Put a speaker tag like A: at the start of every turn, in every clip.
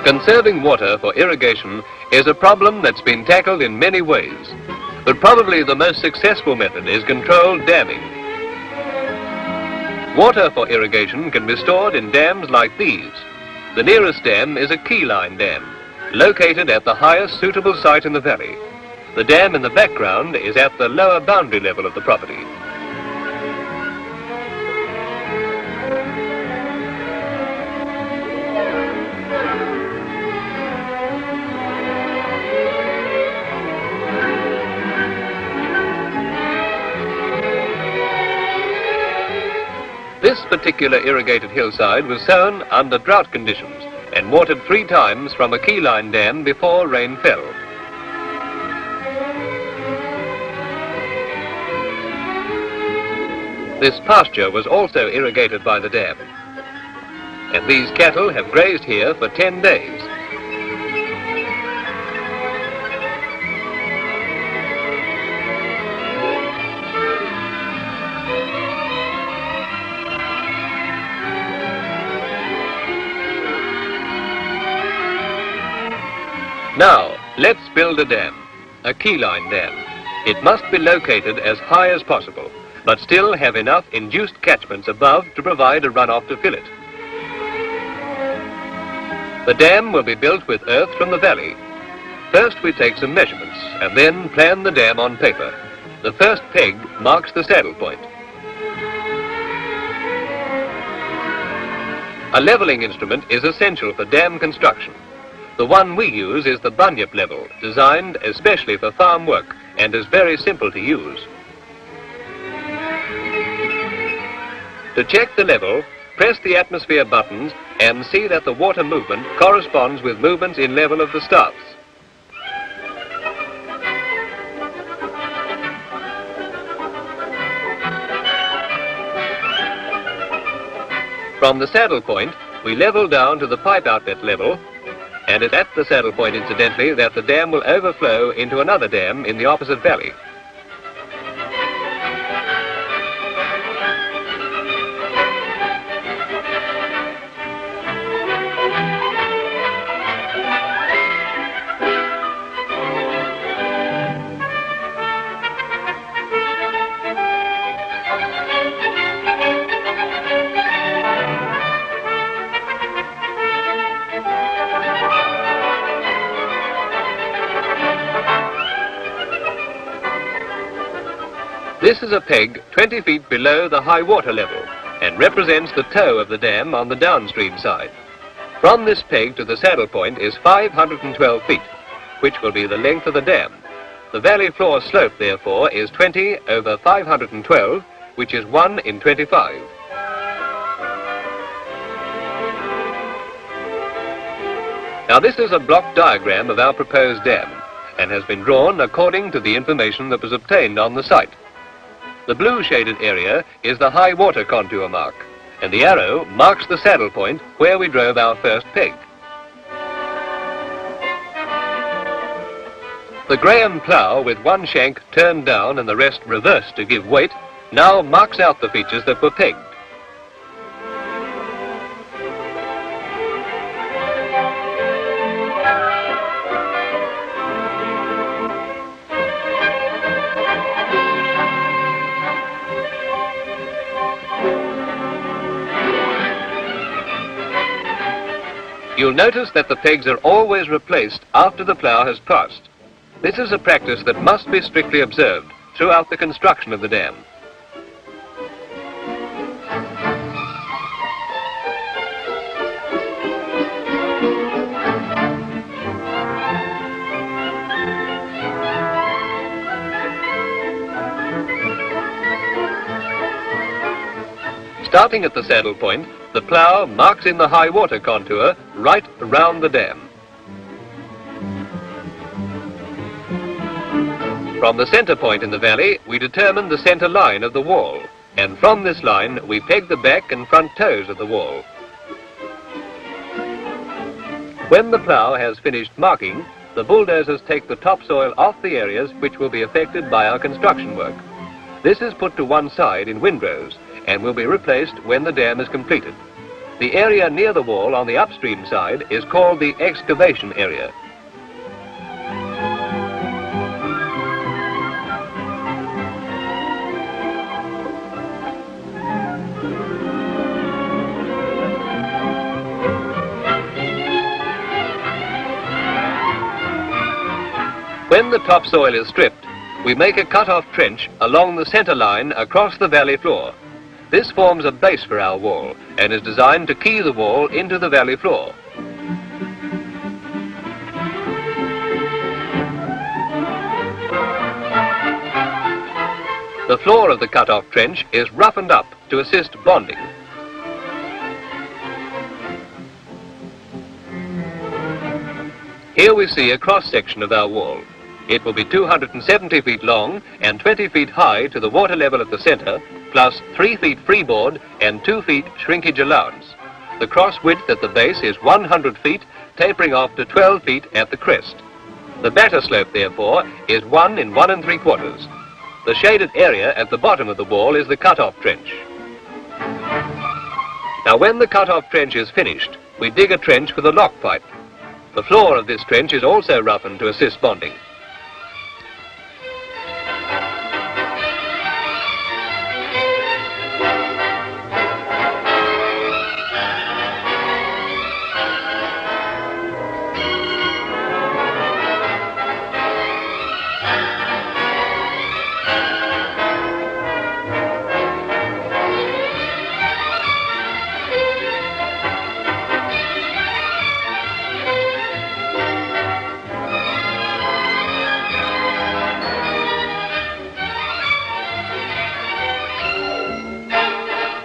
A: Conserving water for irrigation is a problem that's been tackled in many ways, but probably the most successful method is controlled damming. Water for irrigation can be stored in dams like these. The nearest dam is a Keyline Dam, located at the highest suitable site in the valley. The dam in the background is at the lower boundary level of the property. This particular irrigated hillside was sown under drought conditions and watered 3 times from a Keyline Dam before rain fell. This pasture was also irrigated by the dam, and these cattle have grazed here for 10 days. Now, let's build a dam, a Keyline Dam. It must be located as high as possible, but still have enough induced catchments above to provide a runoff to fill it. The dam will be built with earth from the valley. First we take some measurements and then plan the dam on paper. The first peg marks the saddle point. A leveling instrument is essential for dam construction. The one we use is the bunyip level, designed especially for farm work and is very simple to use. To check the level, press the atmosphere buttons and see that the water movement corresponds with movements in level of the staffs. From the saddle point, we level down to the pipe outlet level, and it's at the saddle point, incidentally, that the dam will overflow into another dam in the opposite valley. This is a peg 20 feet below the high water level and represents the toe of the dam on the downstream side. From this peg to the saddle point is 512 feet, which will be the length of the dam. The valley floor slope, therefore, is 20 over 512, which is 1 in 25. Now this is a block diagram of our proposed dam and has been drawn according to the information that was obtained on the site. The blue shaded area is the high water contour mark, and the arrow marks the saddle point where we drove our first peg. The Graham plough, with one shank turned down and the rest reversed to give weight, now marks out the features that were pegged. You'll notice that the pegs are always replaced after the plough has passed. This is a practice that must be strictly observed throughout the construction of the dam. Starting at the saddle point, the plough marks in the high water contour right around the dam. From the centre point in the valley, we determine the centre line of the wall, and from this line we peg the back and front toes of the wall. When the plough has finished marking, the bulldozers take the topsoil off the areas which will be affected by our construction work. This is put to one side in windrows and will be replaced when the dam is completed. The area near the wall on the upstream side is called the excavation area. When the topsoil is stripped, we make a cut-off trench along the centre line across the valley floor. This forms a base for our wall and is designed to key the wall into the valley floor. The floor of the cut-off trench is roughened up to assist bonding. Here we see a cross-section of our wall. It will be 270 feet long and 20 feet high to the water level at the centre, plus 3 feet freeboard and 2 feet shrinkage allowance. The cross width at the base is 100 feet, tapering off to 12 feet at the crest. The batter slope, therefore, is 1 in 1 3/4. The shaded area at the bottom of the wall is the cut-off trench. Now, when the cut-off trench is finished, we dig a trench for the lock pipe. The floor of this trench is also roughened to assist bonding.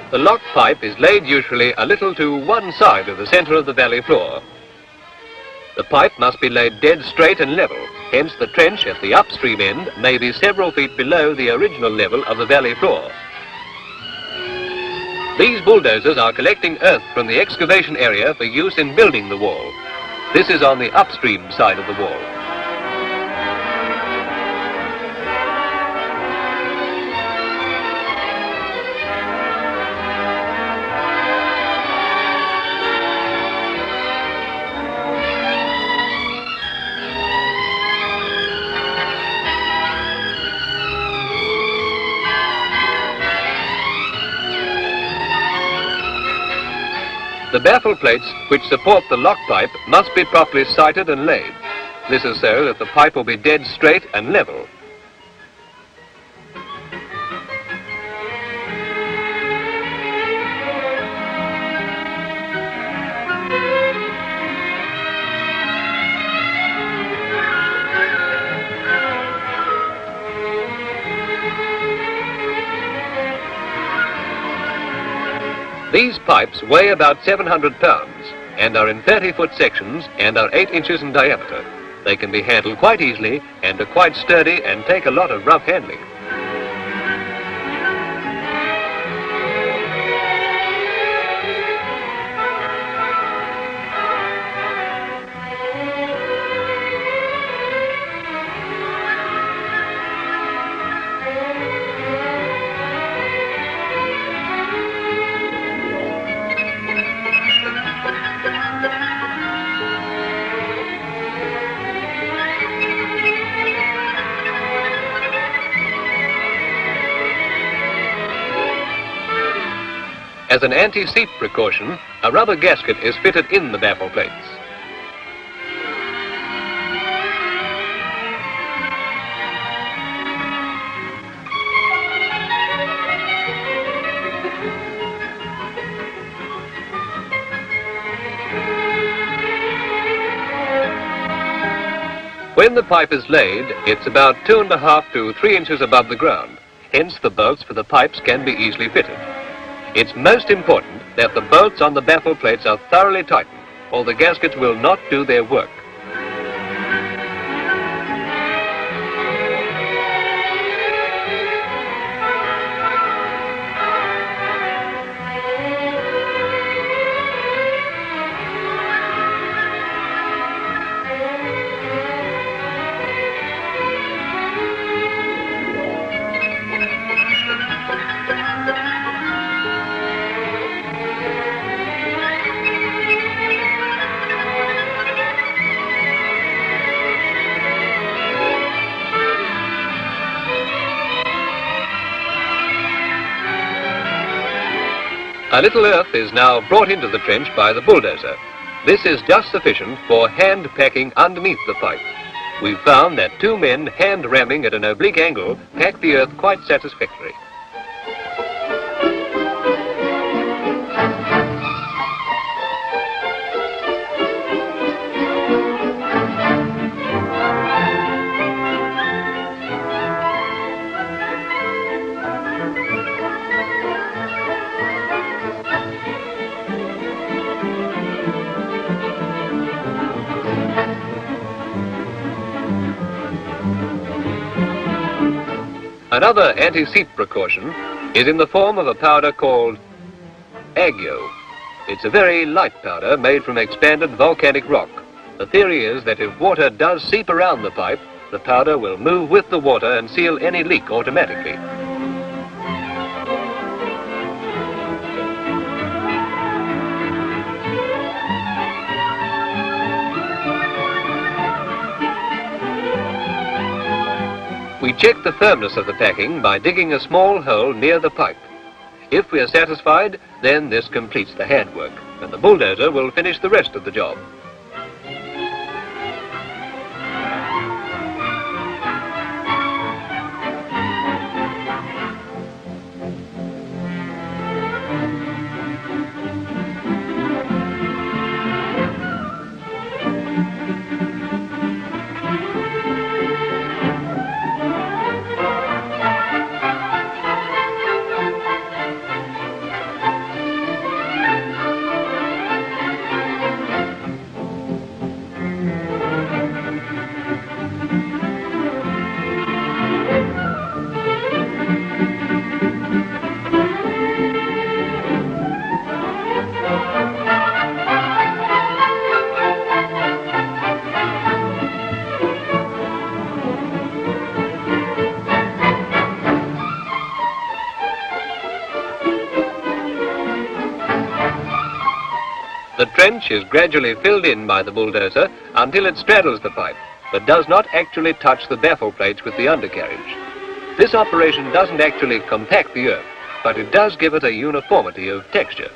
A: The lock pipe is laid usually a little to one side of the centre of the valley floor. The pipe must be laid dead straight and level, hence the trench at the upstream end may be several feet below the original level of the valley floor. These bulldozers are collecting earth from the excavation area for use in building the wall. This is on the upstream side of the wall. The baffle plates which support the lock pipe must be properly sighted and laid. This is so that the pipe will be dead straight and level. These pipes weigh about 700 pounds and are in 30-foot sections and are 8 inches in diameter. They can be handled quite easily and are quite sturdy and take a lot of rough handling. As an anti-seep precaution, a rubber gasket is fitted in the baffle plates. When the pipe is laid, it's about 2.5 to 3 inches above the ground. Hence, the bolts for the pipes can be easily fitted. It's most important that the bolts on the baffle plates are thoroughly tightened, or the gaskets will not do their work. A little earth is now brought into the trench by the bulldozer. This is just sufficient for hand packing underneath the pipe. We've found that 2 men hand ramming at an oblique angle pack the earth quite satisfactorily. Another anti-seep precaution is in the form of a powder called agyo. It's a very light powder made from expanded volcanic rock. The theory is that if water does seep around the pipe, the powder will move with the water and seal any leak automatically. We check the firmness of the packing by digging a small hole near the pipe. If we are satisfied, then this completes the handwork, and the bulldozer will finish the rest of the job. The trench is gradually filled in by the bulldozer until it straddles the pipe, but does not actually touch the baffle plates with the undercarriage. This operation doesn't actually compact the earth, but it does give it a uniformity of texture.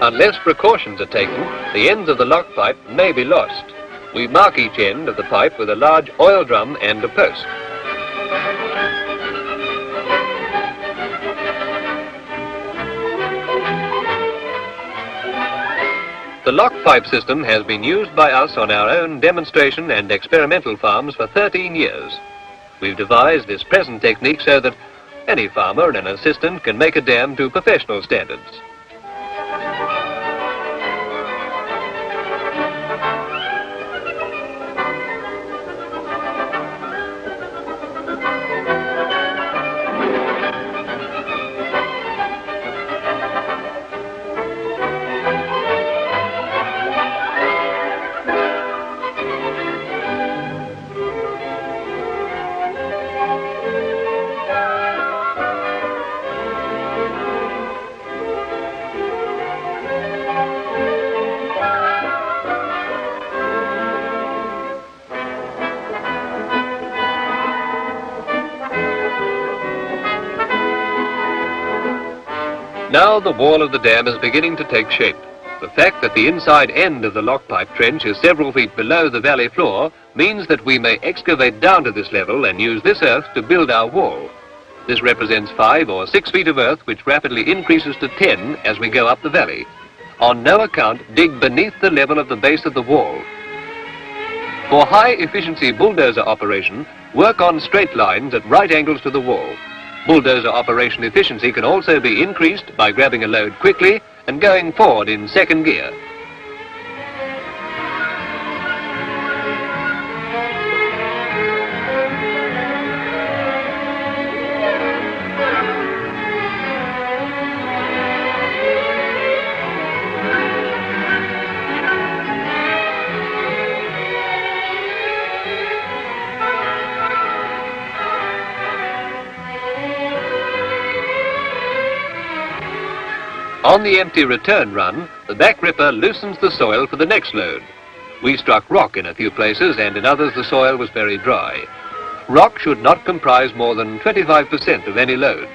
A: Unless precautions are taken, the ends of the lock pipe may be lost. We mark each end of the pipe with a large oil drum and a post. The lock pipe system has been used by us on our own demonstration and experimental farms for 13 years. We've devised this present technique so that any farmer and an assistant can make a dam to professional standards. Now the wall of the dam is beginning to take shape. The fact that the inside end of the lock pipe trench is several feet below the valley floor means that we may excavate down to this level and use this earth to build our wall. This represents 5 or 6 feet of earth, which rapidly increases to 10 as we go up the valley. On no account dig beneath the level of the base of the wall. For high efficiency bulldozer operation, work on straight lines at right angles to the wall. Bulldozer operation efficiency can also be increased by grabbing a load quickly and going forward in second gear. On the empty return run, the back ripper loosens the soil for the next load. We struck rock in a few places, and in others the soil was very dry. Rock should not comprise more than 25% of any load.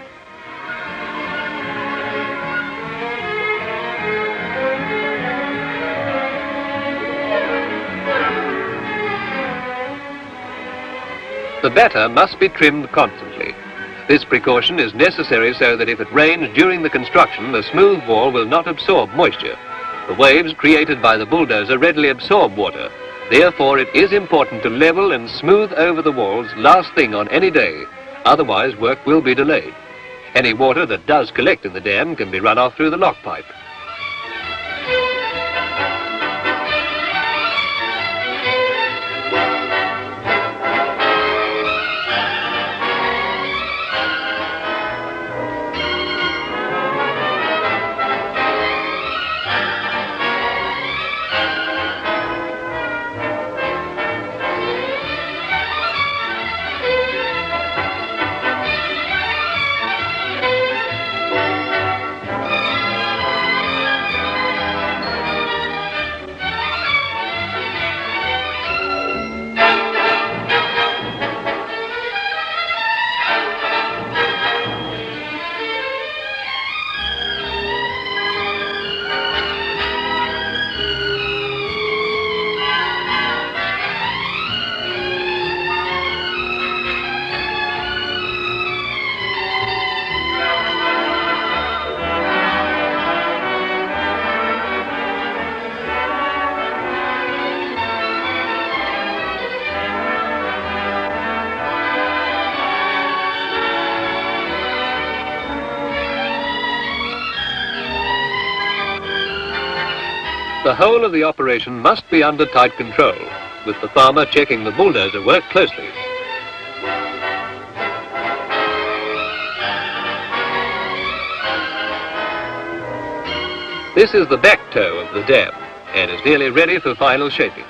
A: The batter must be trimmed constantly. This precaution is necessary so that if it rains during the construction, the smooth wall will not absorb moisture. The waves created by the bulldozer readily absorb water. Therefore, it is important to level and smooth over the walls last thing on any day. Otherwise, work will be delayed. Any water that does collect in the dam can be run off through the lock pipe. The whole of the operation must be under tight control, with the farmer checking the bulldozer work closely. This is the back toe of the dam and is nearly ready for final shaping.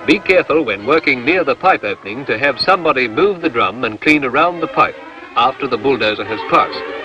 A: Be careful when working near the pipe opening to have somebody move the drum and clean around the pipe after the bulldozer has passed.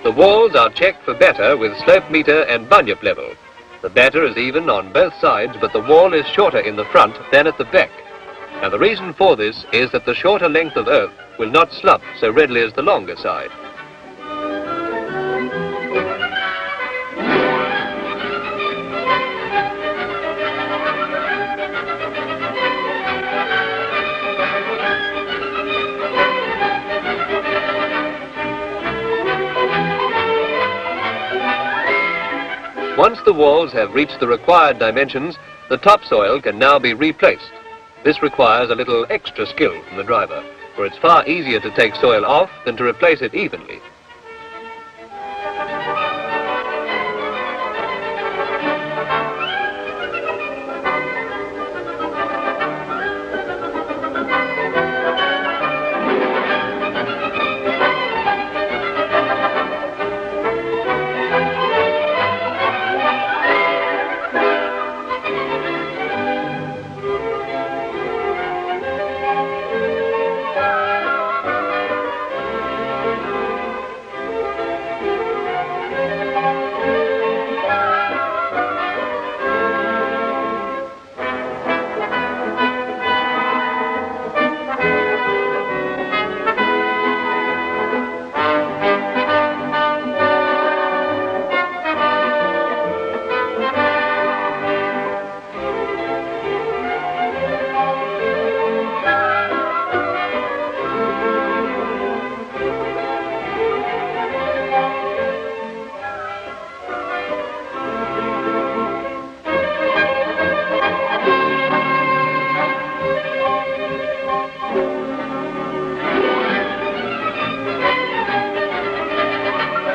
A: The walls are checked for batter with slope meter and bunyip level. The batter is even on both sides, but the wall is shorter in the front than at the back. And the reason for this is that the shorter length of earth will not slump so readily as the longer side. Once the walls have reached the required dimensions, the topsoil can now be replaced. This requires a little extra skill from the driver, for it's far easier to take soil off than to replace it evenly.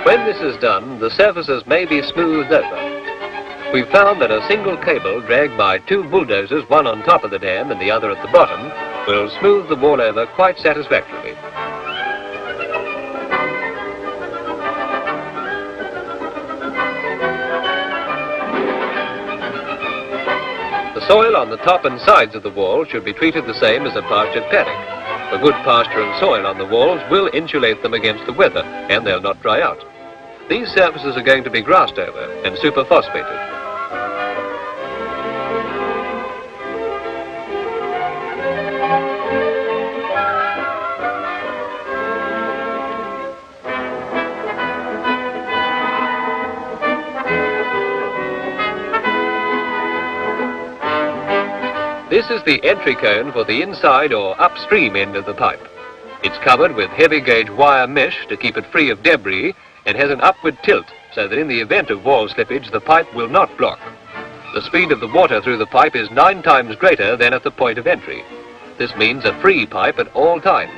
A: When this is done, the surfaces may be smoothed over. We've found that a single cable dragged by two bulldozers, one on top of the dam and the other at the bottom, will smooth the wall over quite satisfactorily. The soil on the top and sides of the wall should be treated the same as a pastured paddock. A good pasture and soil on the walls will insulate them against the weather, and they'll not dry out. These surfaces are going to be grassed over and superphosphated. This is the entry cone for the inside or upstream end of the pipe. It's covered with heavy gauge wire mesh to keep it free of debris, and has an upward tilt so that in the event of wall slippage the pipe will not block. The speed of the water through the pipe is 9 times greater than at the point of entry. This means a free pipe at all times.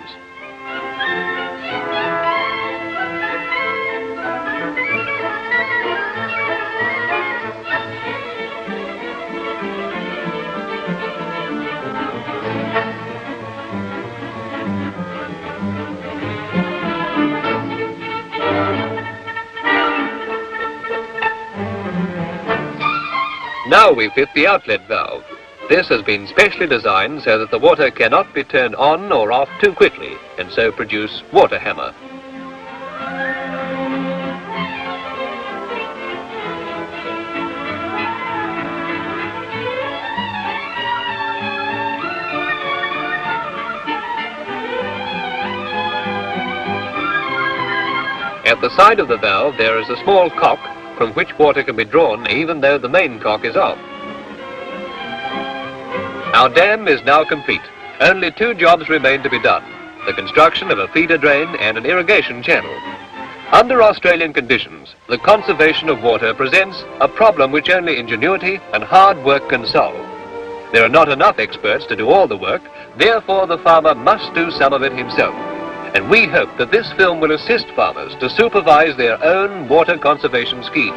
A: Now we fit the outlet valve. This has been specially designed so that the water cannot be turned on or off too quickly, and so produce water hammer. At the side of the valve there is a small cock from which water can be drawn even though the main cock is off. Our dam is now complete. Only 2 jobs remain to be done: the construction of a feeder drain and an irrigation channel. Under Australian conditions, the conservation of water presents a problem which only ingenuity and hard work can solve. There are not enough experts to do all the work, therefore the farmer must do some of it himself. And we hope that this film will assist farmers to supervise their own water conservation scheme.